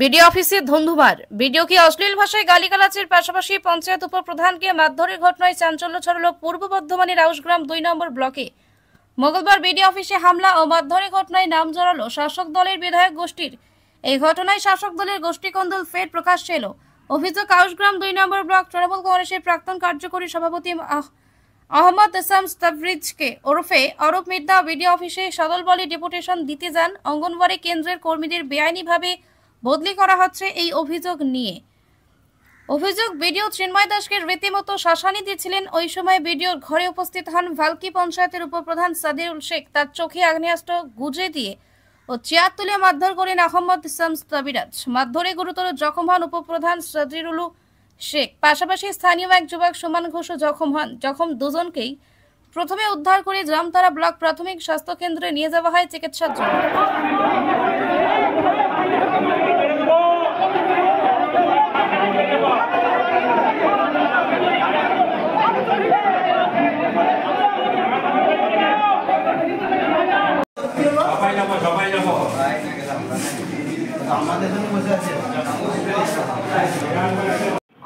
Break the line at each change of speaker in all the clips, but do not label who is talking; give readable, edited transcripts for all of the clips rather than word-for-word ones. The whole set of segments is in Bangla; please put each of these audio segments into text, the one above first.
বিডিও অফিসে ধুন্ধুমার। ভিডিওকে অশ্লীল ভাষায় গালিগালাজের পাশাপাশি পঞ্চায়েত উপপ্রধানকে মারধরের ঘটনায় চাঞ্চল্য ছড়ালো পূর্ব বর্ধমানের আউশগ্রাম 2 নম্বর ব্লকে। মঙ্গলবার বিডিও অফিসে হামলা ও মারধরের ঘটনায় নাম জড়ালো শাসক দলের বিধায়ক গোষ্ঠীর। এই ঘটনায় শাসক দলের গোষ্ঠীকন্দল ফের প্রকাশ্যে এলো। অভিযোগ, আউশগ্রাম 2 নম্বর ব্লক তৃণমূল কংগ্রেসের প্রাক্তন কার্যকরী সভাপতি আহমদ ইসলাম তাবরিজকে ওরফে অরূপ মির্জা বিডিও অফিসে সদলবলে ডেপুটেশন দিতে যান। অঙ্গনওয়াড়ি কেন্দ্রের কর্মীদের বেআইনিভাবে বদলি করা হচ্ছে এই অভিযোগ নিয়ে। বিডিও চিন্ময় দাসকে রীতিমতো শাসানি দিয়েছিলেন। ওই সময় বিডিওর ঘরে উপস্থিত হন ভালকি পঞ্চায়েতের উপপ্রধান সাদিরুল শেখ। তার চোখে আগ্নেয়াস্ত্র গুজে দিয়ে ও চেয়ার তুলে মারধর করেন আহমদ ইসলাম তাবিরাজ। মারধরে গুরুতর জখম হন উপপ্রধান সাদিরুল শেখ। পাশাপাশি স্থানীয় এক যুবক সুমন ঘোষও জখম হন। জখম দুজনকেই প্রথমে উদ্ধার করে জামতারা ব্লক প্রাথমিক স্বাস্থ্য কেন্দ্রে নিয়ে যাওয়া হয় চিকিৎসার জন্য।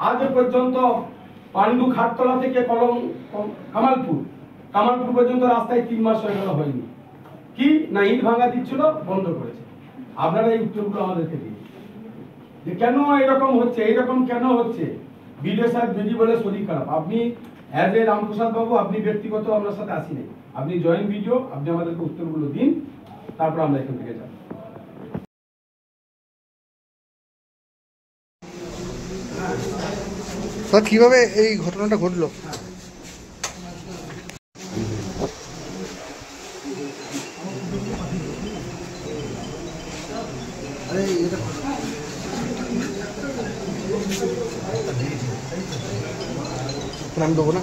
আজ পর্যন্ত পান্ডু খাটতলা থেকে কামালপুর পর্যন্ত রাস্তায় 3 মাস হয়ে গেল হয়নি। কি না ইট ভাঙা দিচ্ছিল, বন্ধ করেছে। আপনারা এই উত্তরগুলো আমাদেরকে দিন যে কেন এরকম হচ্ছে, এইরকম কেন হচ্ছে। বিডিও সাহেব যদি বলে শরীর খারাপ, আপনি অ্যাজ এ রামপ্রসাদ বাবু আপনি ব্যক্তিগত আপনার সাথে আসিনি, আপনি জয়েন্ট ভিডিও, আপনি আমাদেরকে উত্তরগুলো দিন, তারপর আমরা এখান থেকে যাব।
কিভাবে এই ঘটনাটা ঘটলো? আমি দেবো না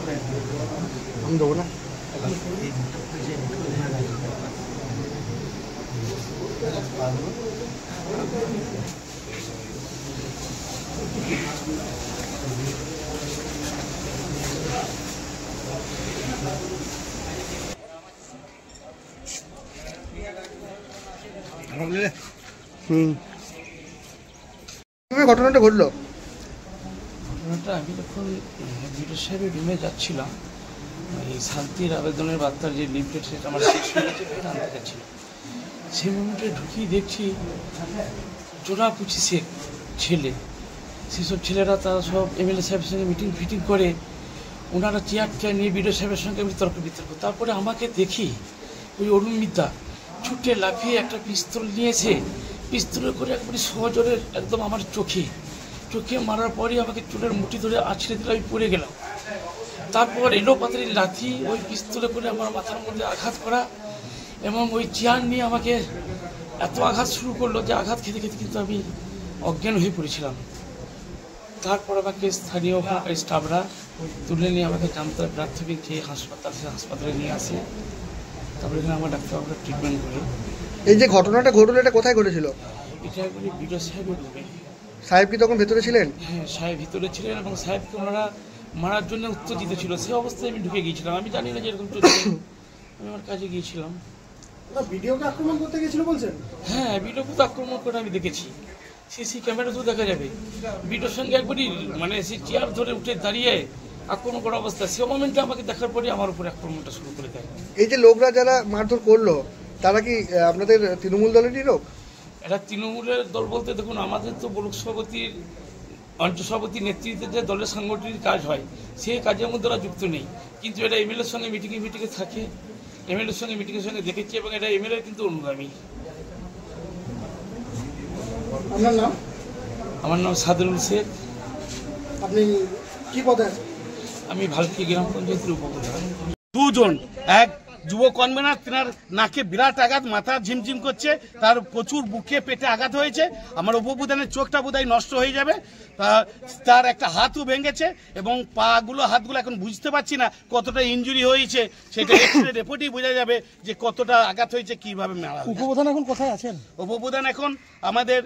ঘটনাটা ঘটলো।
ঘটনাটা আমি যখন বিডিও সাহেবের রুমে যাচ্ছিলাম, এই শান্তির আবেদনের বার্তার যে লিফলেট সেটা আমার শেষ হয়ে গেছে, ফের আনতে যাচ্ছিলাম। সেই মুহূর্তে ঢুকিয়ে দেখছি জোড়া 25 ছেলে, সেসব ছেলেরা তারা সব এমএলএ সাহেবের সঙ্গে মিটিং করে ওনারা চেয়ার নিয়ে বিডিও সাহেবের সঙ্গে তর্ক বিতর্ক। তারপরে আমাকে দেখি ওই অরুণ মিদ্যা ছুটে লাফিয়ে একটা পিস্তল নিয়েছে, পিস্তলে করে একবারে সজোরে একদম আমার চোখে মারার পরই আমাকে চুলের মুঠি ধরে আছড়ে দিলে আমি পড়ে গেলাম। তারপর এলো পাতারি লাথি ওই পিস্তলে করে আমার মাথার মধ্যে আঘাত করা এবং ওই চেয়ার নিয়ে আমাকে এত আঘাত শুরু করলো যে আঘাত খেতে কিন্তু আমি অজ্ঞান হয়ে পড়েছিলাম। তারপর আমাকে স্থানীয় স্টাফরা তুলে নিয়ে আমাকে জামতারা প্রাথমিক যে হাসপাতালে নিয়ে আসে। তারপরে এখানে আমার ডাক্তারবাবুরা ট্রিটমেন্ট করে।
এই যে ঘটনাটা ঘটলো এটা কোথায় ঘটেছিল?
এটা একবারে বিডিও সাহেবের রুমে।
সাহেব কি তখন ভেতরে ছিলেন?
হ্যাঁ, সাহেব ভিতরে ছিলেন এবং সাহেবকে ওনারা মারার জন্য উত্তেজিত ছিল। সেই অবস্থায় আমি ঢুকে গিয়েছিলাম। আমি জানি না যে এরকম চলছে, আমি আমার কাজে গিয়েছিলাম।
ভিডিওকে আক্রমণ করতে গিয়েছিল বলছেন?
হ্যাঁ, ভিডিওকে তো আক্রমণ করে আমি দেখেছি, সিসি ক্যামেরা তো দেখা যাবে। ভিডিওর সঙ্গে একবারই মানে সে চেয়ার ধরে উঠে দাঁড়িয়ে আক্রমণ করার অবস্থা। সে মোমেন্টে আমাকে দেখার পরে আমার উপরে আক্রমণটা শুরু করে দেয়।
এই যে লোকরা যারা মারধর করলো তারা কি আপনাদের তৃণমূল দলেরই লোক?
এটা তৃণমূলের দল বলতে দেখুন, আমাদের তো ব্লক সভাপতির অঞ্চল সভাপতির নেতৃত্বে যে দলের সাংগঠনিক কাজ হয় সেই কাজের মধ্যে ওরা যুক্ত নেই। কিন্তু এটা এমএলএর সঙ্গে মিটিংয়ে থাকে, এমএলএর সঙ্গে মিটিংয়ের সঙ্গে দেখেছি এবং এটা এমএলএ কিন্তু অনুগামী।
আপনার নাম?
আমার নাম সাদিরুল শেখ।
আপনি কি পদে আছেন?
আমি ভালকি গ্রাম পঞ্চায়েতের উপপ্রধান।
দুজন, এক যুব কনভেনার, তেনার নাকে বিরাট আঘাত, মাথা ঝিমঝিম করছে, তার প্রচুর বুকে পেটে আঘাত হয়েছে। আমার উপপ্রধানের চোখটা বোধহয় নষ্ট হয়ে যাবে, তার একটা হাতও ভেঙেছে এবং হাতগুলো এখন বুঝতে পারছি না কতটা ইনজুরি হয়েছে, সেটা এক্সরে রিপোর্টেই বোঝা যাবে যে কতটা আঘাত হয়েছে, কিভাবে মারা।
উপপ্রধান এখন কোথায় আছেন?
উপপ্রধান এখন আমাদের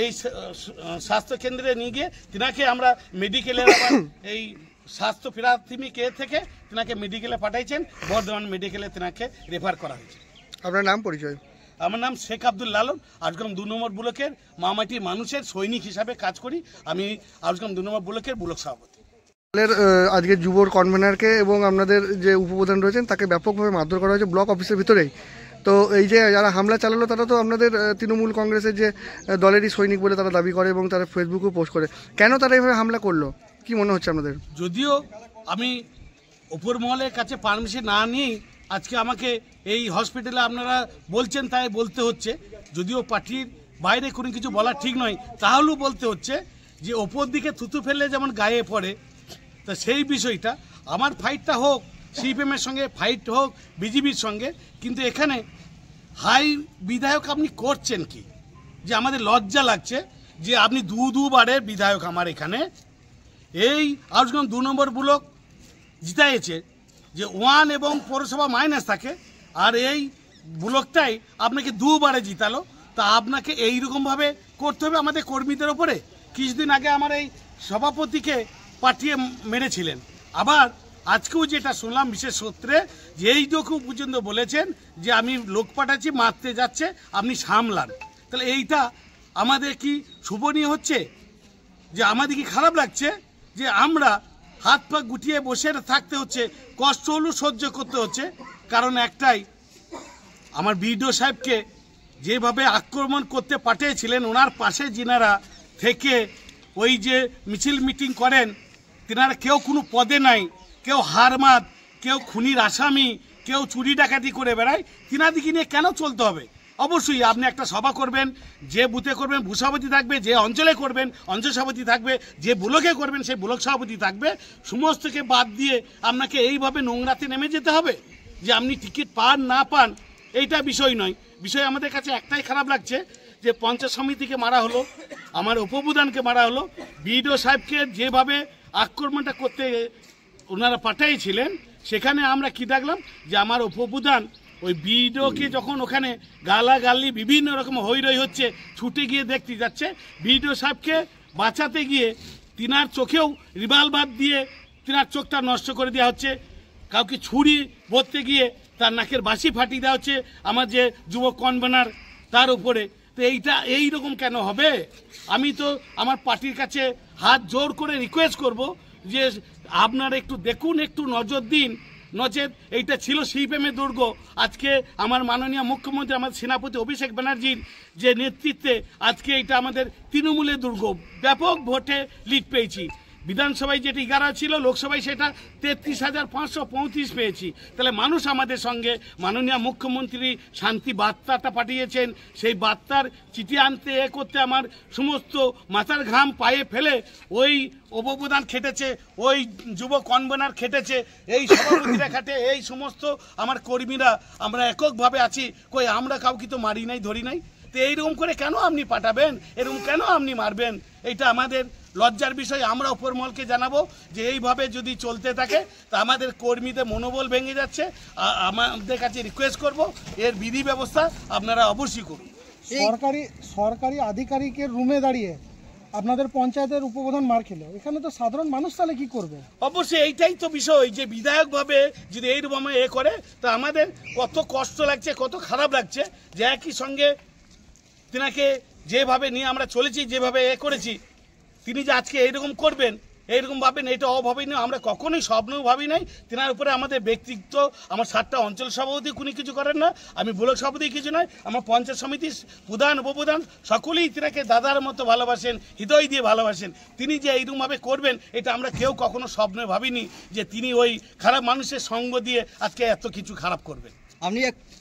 এই স্বাস্থ্য কেন্দ্রে নিয়ে গিয়ে তিনাকে আমরা মেডিকেলের এই স্বাস্থ্য প্রাথমিক থেকে তিনাকে মেডিকেলে পাঠাইছেন, বর্ধমান মেডিকেলে তিনাকে রেফার করা হয়েছে।
আপনার নাম পরিচয়?
আমার নাম শেখ আব্দুল লালন, আউসগ্রাম 2 নম্বর ব্লকের মামাটির মানুষের সৈনিক হিসাবে কাজ করি। আমি আউসগ্রাম 2 নম্বর ব্লকের ব্লক সভাপতি।
আজকে যুবর কনভেনারকে এবং আপনাদের যে উপপ্রধান রয়েছেন তাকে ব্যাপকভাবে মারধর করা হয়েছে ব্লক অফিসের ভিতরেই। তো এই যে যারা হামলা চালালো তারা তো আপনাদের তৃণমূল কংগ্রেসের যে দলেরই সৈনিক বলে তারা দাবি করে এবং তারা ফেসবুকেও পোস্ট করে। কেন তারা এইভাবে হামলা করলো কি মনে হচ্ছে আপনাদের?
যদিও আমি উপর মহলের কাছে পারমিশন না নিয়েই আজকে আমাকে এই হসপিটালে আপনারা বলছেন তাই বলতে হচ্ছে, যদিও পার্টির বাইরে কোনো কিছু বলা ঠিক নয়, তাহলেও বলতে হচ্ছে যে ওপর দিকে থুতু ফেললে যেমন গায়ে পড়ে, তা সেই বিষয়টা আমার ফাইটটা হোক সিপিএমের সঙ্গে, ফাইট হোক বিজেপির সঙ্গে, কিন্তু এখানে হাই বিধায়ক আপনি করছেন কি? যে আমাদের লজ্জা লাগছে যে আপনি দুবারের বিধায়ক আমার এখানে এই আউসগ্রাম 2 নম্বর ব্লক জিতাইছে, যে 1 এবং পৌরসভা মাইনাস থাকে, আর এই ব্লকটাই আপনাকে 2বারে জিতালো। তা আপনাকে এইরকমভাবে করতে হবে আমাদের কর্মীদের ওপরে? কিছুদিন আগে আমার এই সভাপতিকে পাঠিয়ে মেরেছিলেন, আবার আজকেও যেটা শুনলাম বিশেষ সূত্রে যে এইটুকু পর্যন্ত বলেছেন যে আমি লোক পাঠাচ্ছি মারতে যাচ্ছে, আপনি সামলান। তাহলে এইটা আমাদের কি শোভনীয় হচ্ছে? যে আমাদের কি খারাপ লাগছে যে আমরা হাত পা গুটিয়ে বসে থাকতে হচ্ছে, কষ্ট হলেও সহ্য করতে হচ্ছে? কারণ একটাই, আমার বিডিও সাহেবকে যেভাবে আক্রমণ করতে পাঠিয়েছিলেন, ওনার পাশে যিনারা থেকে ওই যে মিছিল মিটিং করেন, তিনারা কেউ কোনো পদে নাই, কেউ হারমাত, কেউ খুনির আসামি, কেউ চুরি ডাকাতি করে বেড়ায়। তিনাদিকে নিয়ে কেন চলতে হবে? অবশ্যই আপনি একটা সভা করবেন, যে বুথে করবেন বুথ সভাপতি থাকবে, যে অঞ্চলে করবেন অঞ্চল সভাপতি থাকবে, যে ব্লকে করবেন সেই ব্লক সভাপতি থাকবে। সমস্তকে বাদ দিয়ে আপনাকে এইভাবে নোংরাতে নেমে যেতে হবে যে আপনি টিকিট পান না পান, এইটা বিষয় নয়। বিষয় আমাদের কাছে একটাই খারাপ লাগছে যে পঞ্চায়েত সমিতিকে মারা হলো, আমার উপপ্রধানকে মারা হলো, বিডিও সাহেবকে যেভাবে আক্রমণটা করতে ওনারা পাঠাইছিলেন, সেখানে আমরা কি দেখলাম যে আমার উপপ্রধান ওই বিডিওকে যখন ওখানে গালাগালি বিভিন্ন রকম হইরই হচ্ছে, ছুটে গিয়ে দেখতে যাচ্ছে, বিডিও সাহেবকে বাঁচাতে গিয়ে তিনার চোখেও রিভলভার দিয়ে তিনার চোখটা নষ্ট করে দেওয়া হচ্ছে, কাউকে ছুরি ভরতে গিয়ে তার নাকের বাঁশি ফাটিয়ে দেওয়া হচ্ছে আমার যে যুব কনভেনার তার উপরে। তো এইরকম কেন হবে? আমি তো আমার পার্টির কাছে হাত জোর করে রিকোয়েস্ট করব যে আপনারা একটু দেখুন, একটু নজর দিন। নচেত এইটা ছিল সিপিএমের দুর্গ, আজকে আমার মাননীয় মুখ্যমন্ত্রী আমার সেনাপতি অভিষেক ব্যানার্জির যে নেতৃত্বে আজকে এটা আমাদের তৃণমূলের দুর্গ। ব্যাপক ভোটে লিড পেয়েছি, বিধানসভায় যেটি 11 ছিল, লোকসভায় সেটা 33,535 পেয়েছি। তাহলে মানুষ আমাদের সঙ্গে, মাননীয় মুখ্যমন্ত্রী শান্তি বার্তাটা পাঠিয়েছেন, সেই বার্তার চিঠি আনতে করতে আমার সমস্ত মাথার ঘাম পায়ে ফেলে ওই উপপ্রধান খেটেছে, ওই যুব কনভেনার খেটেছে, এই সভাপতিরা খাটে, এই সমস্ত আমার কর্মীরা আমরা এককভাবে আছি। কই আমরা কাউকে তো মারি নাই, ধরি নাই। তো এইরকম করে কেন আপনি পাঠাবেন, এরকম কেন আপনি মারবেন? এটা আমাদের লজ্জার বিষয়। আমরা উপরমহলকে জানাবো যে এইভাবে যদি চলতে থাকে তা আমাদের কর্মীদের মনোবল ভেঙে যাচ্ছে। আমাদের কাছে রিকোয়েস্ট করব এর বিধি ব্যবস্থা আপনারা অবশ্যই করুন।
সরকারি আধিকারিকের রুমে দাঁড়িয়ে আপনাদের পঞ্চায়েতের উপপ্রধান মার খেলো, এখানে তো সাধারণ মানুষ তাহলে কি করবে?
অবশ্যই এইটাই তো বিষয় যে বিধায়ক ভাবে যদি এইরকম করে তা আমাদের কত কষ্ট লাগছে, কত খারাপ লাগছে যে একই সঙ্গে তিনাকে যেভাবে নিয়ে আমরা চলেছি, যেভাবে করেছি, তিনি যে আজকে এইরকম করবেন, এইরকম ভাবেন, এটা অভাবনীয়। আমরা কখনোই স্বপ্নেও ভাবি নাই। তিনার উপরে আমাদের ব্যক্তিত্ব, আমার 7টা অঞ্চল সভাপতি কোনো কিছু করেন না, আমি ব্লক সভাপতি কিছু নয়, আমার পঞ্চায়েত সমিতির প্রধান উপপ্রধান সকলেই তিনাকে দাদার মতো ভালোবাসেন, হৃদয় দিয়ে ভালোবাসেন। তিনি যে এইরকমভাবে করবেন এটা আমরা কেউ কখনো স্বপ্নে ভাবিনি যে তিনি ওই খারাপ মানুষের সঙ্গ দিয়ে আজকে এত কিছু খারাপ করবেন।
আপনি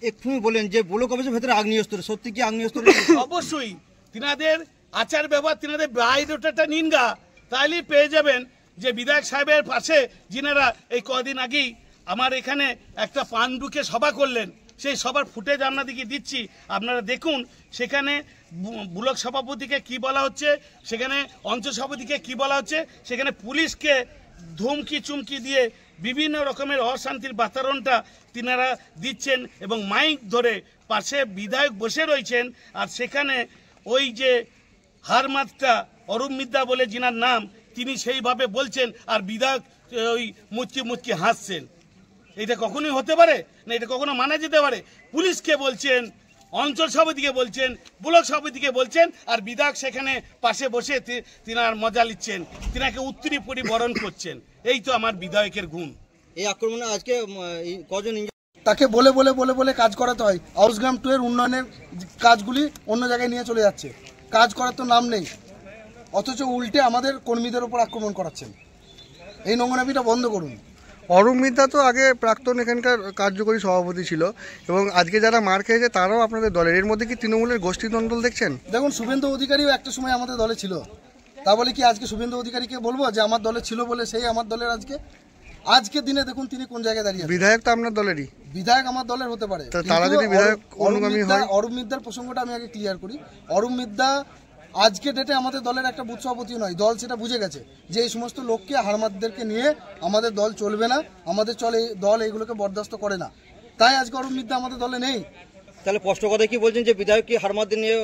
এক্ষুনি বলেন যে ব্লক অফিসের ভেতরে আগ্নেয়াস্ত্র, সত্যি কি আগ্নেয়াস্ত্র?
অবশ্যই তিনাদের আচার ব্যবহার, তিনাদের বায়োডাটা নিন গা, তাহলেই পেয়ে যাবেন যে বিধায়ক সাহেবের পাশে যিনারা এই কদিন আগেই আমার এখানে একটা পাণ্ডুকে সভা করলেন, সেই সভার ফুটেজ আপনাদেরকে দিচ্ছি, আপনারা দেখুন। সেখানে ব্লক সভাপতিকে কি বলা হচ্ছে, সেখানে অঞ্চল সভাপতিকে কি বলা হচ্ছে, সেখানে পুলিশকে ধমকি চুমকি দিয়ে বিভিন্ন রকমের অশান্তির বাতাবরণটা তিনারা দিচ্ছেন এবং মাইক ধরে পাশে বিধায়ক বসে রয়েছেন। আর সেখানে ওই যে হারমাতটা অরূপ মিদ্যা বলে যিনার নাম, তিনি সেইভাবে বলছেন আর বিধায়ক ওই মুচকি মুচকি হাসছেন। এটা কখনোই হতে পারে না, এটা কখনো মানা যেতে পারে? পুলিশকে বলছেন অঞ্চল সভাপতিকে বলছেন, ব্লক সভাপতিকে বলছেন, আর বিধায়ক সেখানে পাশে বসে তিনার মজা নিচ্ছেন, তিনাকে উত্তরী পরিবরণ করছেন। এই তো আমার বিধায়কের গুণ।
এই আক্রমণে আজকে কজন
তাকে বলে বলে বলে বলে কাজ করাতে হয়। হাউসগ্রাম 2 এর উন্নয়নের কাজগুলি অন্য জায়গায় নিয়ে চলে যাচ্ছে, কাজ করার তো নাম নেই, অথচ উল্টে আমাদের কর্মীদের উপর আক্রমণ করাচ্ছেন। এই নোংরামিটা বন্ধ করুন।
অরূপ মিদ্যা তো আগে প্রাক্তন এখানকার কার্যকরী সভাপতি ছিল এবং আজকে যারা মার খেয়েছে তারাও আপনাদের দলের। এর মধ্যে কি তৃণমূলের গোষ্ঠীদ্বন্দ্ব দেখছেন?
দেখুন, শুভেন্দু অধিকারীও একটা সময় আমাদের দলে ছিল, তা বলে কি আজকে শুভেন্দু অধিকারীকে বলবো যে আমার দলে ছিল বলে সেই আমার দলের? আজকের দিনে দেখুন তিনি কোন জায়গায় দাঁড়িয়ে আছেন।
বিধায়ক তো আপনার দলেরই।
বিধায়ক আমার দলের হতে পারে,
তারা যদি বিধায়ক অনুগামী হয়।
অরূপ মিদ্যার প্রসঙ্গটা আমি আগে ক্লিয়ার করি। অরূপ মিদ্যা আজকে ডেটে আমাদের দলের একটা বুথ সভাপতি নয়, দল সেটা বুঝে গেছে যে এই সমস্ত লোককে, হারমাদদেরকে নিয়ে আমাদের দল চলবে না, আমাদের দল এইগুলোকে বরদাস্ত করে না, তাই আজকে অরূপ মিদ্যা আমাদের দলে নেই।
তাহলে স্পষ্ট কথা কি বলছেন যে বিধায়ক কি হারমাদদের নিয়ে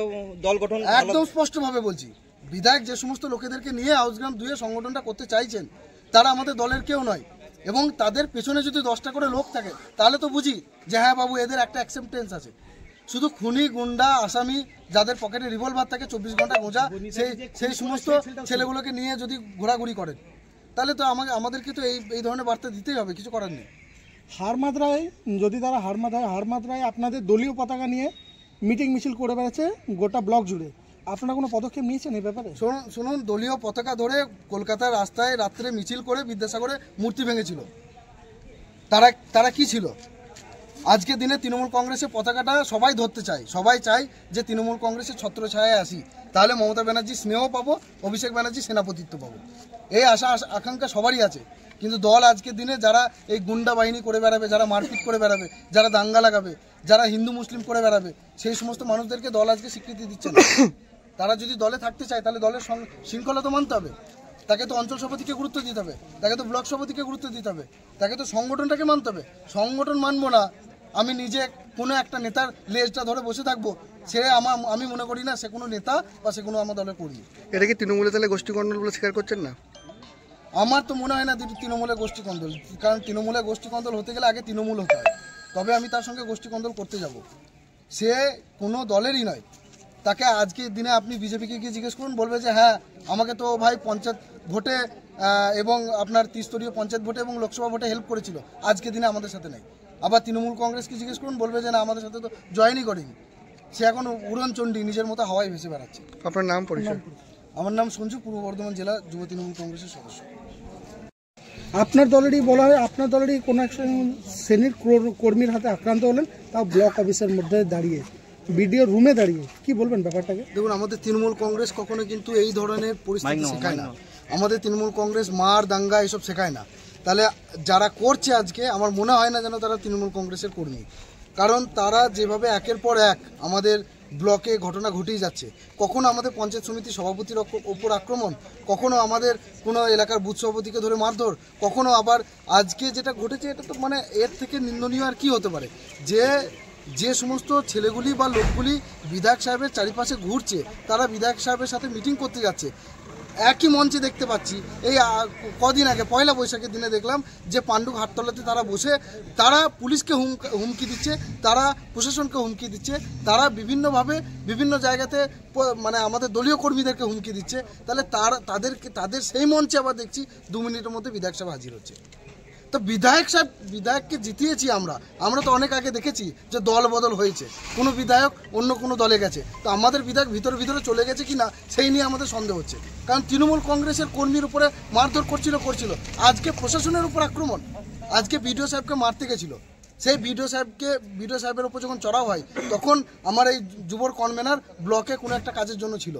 দল গঠন?
একদম স্পষ্টভাবে বলছি, বিধায়ক যে সমস্ত লোকেদেরকে নিয়ে হাউসগ্রাম 2 এর সংগঠনটা করতে চাইছেন তারা আমাদের দলের কেউ নয়, এবং তাদের পেছনে যদি 10টা করে লোক থাকে তাহলে তো বুঝি যে হ্যাঁ বাবু এদের একটা অ্যাকসেপ্টেন্স আছে। শুধু খুনি, গুন্ডা, আসামি, যাদের পকেটে রিভলভার থাকে, 24 ঘন্টা গোঁজা, সেই সমস্ত ছেলেগুলোকে নিয়ে যদি ঘোরাঘুরি করেন তাহলে তো আমাদেরকে তো এই ধরনের বার্তা দিতেই হবে, কিছু করার নেই।
হারমাদরায় যদি তারা হারমাদরায় আপনাদের দলীয় পতাকা নিয়ে মিটিং মিছিল করে বেড়াচ্ছে গোটা ব্লক জুড়ে, আপনারা কোনো পদক্ষেপ নিয়েছেন এই ব্যাপারে?
শুনুন, দলীয় পতাকা ধরে কলকাতার রাস্তায় রাত্রে মিছিল করে বিদ্যাসাগরে মূর্তি ভেঙেছিল, তারা কি ছিল? আজকে দিনে তৃণমূল কংগ্রেসের পতাকাটা সবাই ধরতে চায়, সবাই চায় যে তৃণমূল কংগ্রেসের ছত্রছায়ায় আসি, তাহলে মমতা ব্যানার্জি স্নেহ পাবো, অভিষেক ব্যানার্জি সেনাপতিত্ব পাবো, এই আশা আকাঙ্ক্ষা সবারই আছে। কিন্তু দল আজকের দিনে যারা এই গুন্ডা বাহিনী করে বেড়াবে, যারা মারপিট করে বেড়াবে, যারা দাঙ্গা লাগাবে, যারা হিন্দু মুসলিম করে বেড়াবে, সেই সমস্ত মানুষদেরকে দল আজকে স্বীকৃতি দিচ্ছে না। তারা যদি দলে থাকতে চায় তাহলে দলের শৃঙ্খলা তো মানতে হবে, তাকে তো অঞ্চল সভাপতিকে গুরুত্ব দিতে হবে, তাকে তো ব্লক সভাপতিকে গুরুত্ব দিতে হবে, তাকে তো সংগঠনটাকে মানতে হবে। সংগঠন মানবো না, আমি নিজে কোনো একটা নেতার লেজটা ধরে বসে থাকবো, সে আমি মনে করি না সে কোনো নেতা বা সে কোনো আমার দলের কর্মী।
এটা কি তৃণমূলে তাহলে গোষ্ঠীকন্দল বলে স্বীকার করছেন না?
আমার তো মনে হয় না তৃণমূলের গোষ্ঠীকন্দল, কারণ তৃণমূলের গোষ্ঠীকন্দল হতে গেলে আগে তৃণমূল হতে হয়, তবে আমি তার সঙ্গে গোষ্ঠীকন্দল করতে যাব। সে কোনো দলেরই নয়, তাকে আজকে দিনে আপনি বিজেপিকে গিয়ে জিজ্ঞেস করুন, বলবে যে হ্যাঁ আমাকে তো ভাই পঞ্চায়েত ভোটে এবং আপনার ত্রিস্তরীয় পঞ্চায়েত ভোটে এবং লোকসভা ভোটে হেল্প করেছিল, আজকে দিনে আমাদের সাথে নেই। আবার তৃণমূল কংগ্রেসকে জিজ্ঞেস করুন, বলবে যে না আমাদের সাথে তো জয়েনই করেনি, সে এখন উড়নচণ্ডী নিজের মতো হাওয়ায় ভেসে বেড়াচ্ছে।
আপনার নাম পরিচয়?
আমার নাম সঞ্জু, পূর্ব বর্ধমান জেলা যুব তৃণমূল কংগ্রেসের সদস্য।
আপনার দলেরই বলা হয়, আপনার দলেরই কোনো এক শ্রেণীর কর্মীর হাতে আক্রান্ত হলেন, তাও ব্লক অফিসের মধ্যে দাঁড়িয়ে, বিডিও রুমে দাঁড়িয়ে, কি বলবেন ব্যাপারটাকে?
দেখুন, আমাদের তৃণমূল কংগ্রেস কখনো কিন্তু এই ধরনের পরিস্থিতি শেখায় না। আমাদের তৃণমূল কংগ্রেস মার, দাঙ্গা এসব শেখায় না। তাহলে যারা করছে আজকে, আমার মনে হয় না যেন তারা তৃণমূল কংগ্রেসের কর্মী, কারণ তারা যেভাবে একের পর এক আমাদের ব্লকে ঘটনা ঘটেই যাচ্ছে, কখনো আমাদের পঞ্চায়েত সমিতির সভাপতির ওপর আক্রমণ, কখনো আমাদের কোনো এলাকার বুথ সভাপতিকে ধরে মারধর, কখনো আবার আজকে যেটা ঘটেছে, এটা তো মানে এর থেকে নিন্দনীয় আর কি হতে পারে, যে সমস্ত ছেলেগুলি বা লোকগুলি বিধায়ক সাহেবের চারিপাশে ঘুরছে, তারা বিধায়ক সাহেবের সাথে মিটিং করতে যাচ্ছে। একই মঞ্চে দেখতে পাচ্ছি, এই কদিন আগে পয়লা বৈশাখের দিনে দেখলাম যে পাণ্ডু হাটতলাতে তারা বসে, তারা পুলিশকে হুমকি দিচ্ছে, তারা প্রশাসনকে হুমকি দিচ্ছে, তারা বিভিন্নভাবে বিভিন্ন জায়গাতে মানে আমাদের দলীয় কর্মীদেরকে হুমকি দিচ্ছে। তাহলে তাদের সেই মঞ্চে আবার দেখছি 2 মিনিটের মধ্যে বিধায়ক সাহেব হাজির হচ্ছে। তো বিধায়ককে জিতিয়েছি আমরা তো অনেক আগে দেখেছি যে দল বদল হয়েছে, কোনো বিধায়ক অন্য কোনো দলে গেছে, তো আমাদের বিধায়ক ভিতরে চলে গেছে কি না সেই নিয়ে আমাদের সন্দেহ হচ্ছে। কারণ তৃণমূল কংগ্রেসের কর্মীর উপরে মারধর করছিল, আজকে প্রশাসনের উপর আক্রমণ, আজকে বিডিও সাহেবকে মারতে গেছিল, সেই বিডিও সাহেবের উপর যখন চড়াও হয়, তখন আমার এই যুবর কনভেনার ব্লকে কোনো একটা কাজের জন্য ছিল,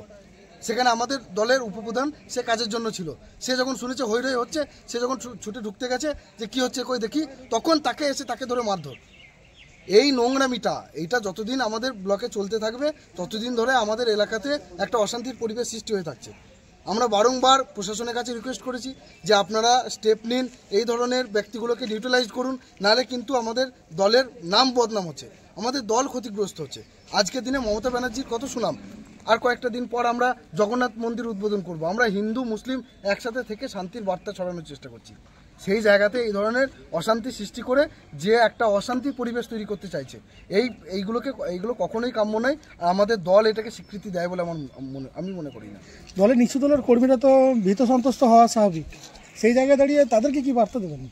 সেখানে আমাদের দলের উপপ্রধান সে কাজের জন্য ছিল, সে যখন শুনেছে হই হচ্ছে, সে যখন ছুটে ঢুকতে গেছে যে কি হচ্ছে কই দেখি, তখন তাকে ধরে মারধর। এই নোংরামিটা এইটা যতদিন আমাদের ব্লকে চলতে থাকবে ততদিন ধরে আমাদের এলাকাতে একটা অশান্তির পরিবেশ সৃষ্টি হয়ে থাকছে। আমরা বারংবার প্রশাসনের কাছে রিকোয়েস্ট করেছি যে আপনারা স্টেপ নিন, এই ধরনের ব্যক্তিগুলোকে নিউট্রালাইজ করুন, নাহলে কিন্তু আমাদের দলের নাম বদনাম হচ্ছে, আমাদের দল ক্ষতিগ্রস্ত হচ্ছে। আজকের দিনে মমতা ব্যানার্জির কত সুনাম, আর কয়েকটা দিন পর আমরা জগন্নাথ মন্দির উদ্বোধন করব। আমরা হিন্দু মুসলিম একসাথে থেকে শান্তির বার্তা ছড়ানোর চেষ্টা করছি। সেই জায়গাতে এই ধরনের অশান্তি সৃষ্টি করে যে একটা অশান্তি পরিবেশ তৈরি করতে চাইছে, এইগুলো কখনোই কাম্য নয়। আমাদের দল এটাকে স্বীকৃতি দেয় বলে আমি মনে করি না।
দলের নিচু দলের কর্মীরা তো ভীত সন্ত্রস্ত হওয়া স্বাভাবিক, সেই জায়গায় দাঁড়িয়ে তাদেরকে কি বার্তা দেবেন?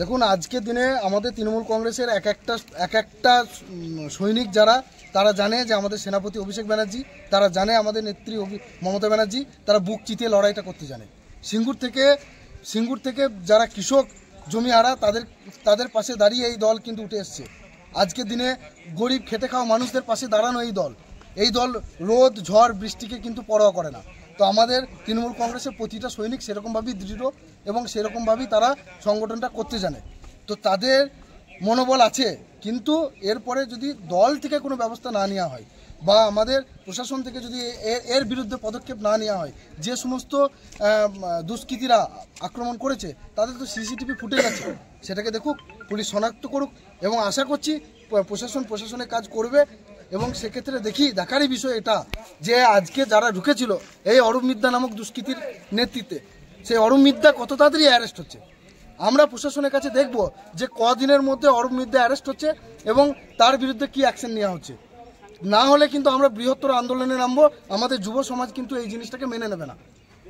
দেখুন, আজকের দিনে আমাদের তৃণমূল কংগ্রেসের এক একটা সৈনিক যারা, তারা জানে যে আমাদের সেনাপতি অভিষেক ব্যানার্জি, তারা জানে আমাদের নেত্রী মমতা ব্যানার্জি, তারা বুক চিতিয়ে লড়াইটা করতে জানে। সিঙ্গুর থেকে যারা কৃষক জমি হারা, তাদের পাশে দাঁড়িয়ে এই দল কিন্তু উঠে এসছে। আজকের দিনে গরিব খেটে খাওয়া মানুষদের পাশে দাঁড়ানো এই দল রোদ ঝড় বৃষ্টিকে কিন্তু পরোয়া করে না। তো আমাদের তৃণমূল কংগ্রেসের প্রতিটা সৈনিক সেরকমভাবেই দৃঢ় এবং সেরকমভাবেই তারা সংগঠনটা করতে জানে। তো তাদের মনোবল আছে, কিন্তু এরপরে যদি দল থেকে কোনো ব্যবস্থা না নেওয়া হয় বা আমাদের প্রশাসন থেকে যদি এর বিরুদ্ধে পদক্ষেপ না নেওয়া হয়, যে সমস্ত দুষ্কৃতীরা আক্রমণ করেছে তাদের তো সিসিটিভি ফুটেজ আছে, সেটাকে দেখুক, পুলিশ শনাক্ত করুক, এবং আশা করছি প্রশাসনের কাজ করবে। এবং সেক্ষেত্রে দেখারই বিষয় এটা যে আজকে যারা ঢুকেছিল এই অরূপ মিদ্যা নামক দুষ্কৃতীর নেতৃত্বে, সেই অরূপ মিদ্যা কত তাড়াতাড়ি অ্যারেস্ট হচ্ছে। আমরা প্রশাসনের কাছে দেখব যে কদিনের মধ্যে অরূপ মিদ্যা অ্যারেস্ট হচ্ছে এবং তার বিরুদ্ধে কি অ্যাকশন নেওয়া হচ্ছে। না হলে কিন্তু আমরা বৃহত্তর আন্দোলনে নামবো। আমাদের যুব সমাজ কিন্তু এই জিনিসটাকে মেনে নেবে না।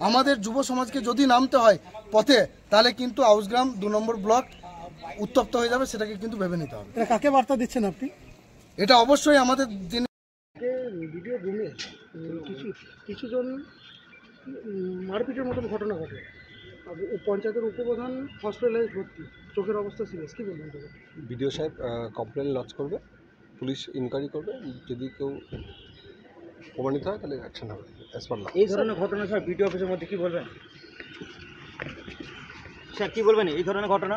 আমাদের যুব সমাজকে যদি নামতে হয় পথে, তাহলে কিন্তু আউসগ্রাম 2 নম্বর ব্লক উত্তপ্ত হয়ে যাবে, সেটাকে কিন্তু ভেবে নিতে হবে।
কাকে বার্তা দিচ্ছেন আপনি?
এটা অবশ্যই আমাদের দিনে
ভিডিও রুমে কিছুজন মারপিটের মতন ঘটনা ঘটে, পঞ্চায়েতের উপপ্রধান হসপিটালাইজ ভর্তি, চোখের অবস্থা সিরিয়াস, কি বলবেন?
বিডিও সাহেব কমপ্লেন লজ করবে, পুলিশ ইনকোয়ারি করবে, যদি কেউ প্রমাণিত হয় তাহলে অ্যাকশন হবে।
এই ধরনের ঘটনা স্যার বিডিও অফিসের মধ্যে কি বলবেন স্যার, কি বলবেন এই ধরনের ঘটনা?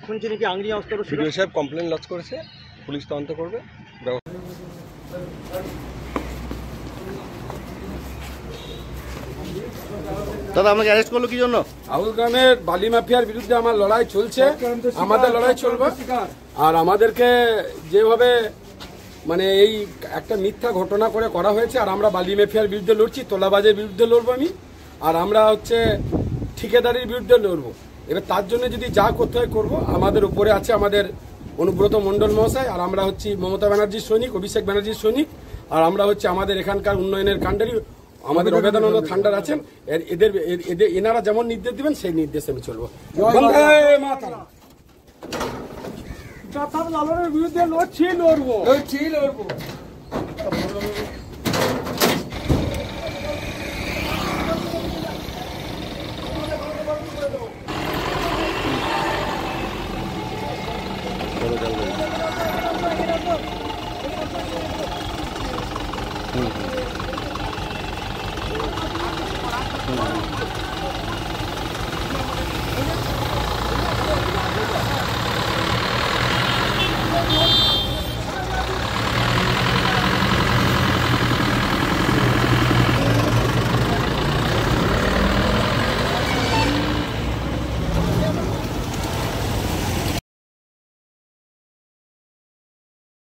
শুনছি নাকি আংরিয়া অস্ত্র।
বিডিও সাহেব কমপ্লেন লজ করেছে, পুলিশ তদন্ত করবে।
দাদা আমাকে অ্যারেস্ট করলো কি জন্য?
আউসগ্রামের বালি মাফিয়ার বিরুদ্ধে আমার লড়াই চলছে, আমাদের লড়াই চলবে। আর আমাদেরকে যেভাবে এই একটা মিথ্যা ঘটনা করা হয়েছে, আর আমরা বালি মাফিয়ার বিরুদ্ধে লড়ছি, তোলাবাজের বিরুদ্ধে লড়বো আমি, আর আমরা ঠিকাদারির বিরুদ্ধে লড়বো। এবার তার জন্য যদি যা করতে হয় করবো। আমাদের উপরে আছে আমাদের অনুব্রত মণ্ডল মহাশয়, আর আমরা হচ্ছি মমতা ব্যানার্জির সৈনিক, অভিষেক ব্যানার্জির সৈনিক, আর আমরা আমাদের এখানকার উন্নয়নের কাণ্ডারি আমাদের অবেদানন্দ থান্ডার আছেন। এনারা যেমন নির্দেশ দিবেন সেই নির্দেশে আমি চলবো।
লালনের বিরুদ্ধে লড়বো।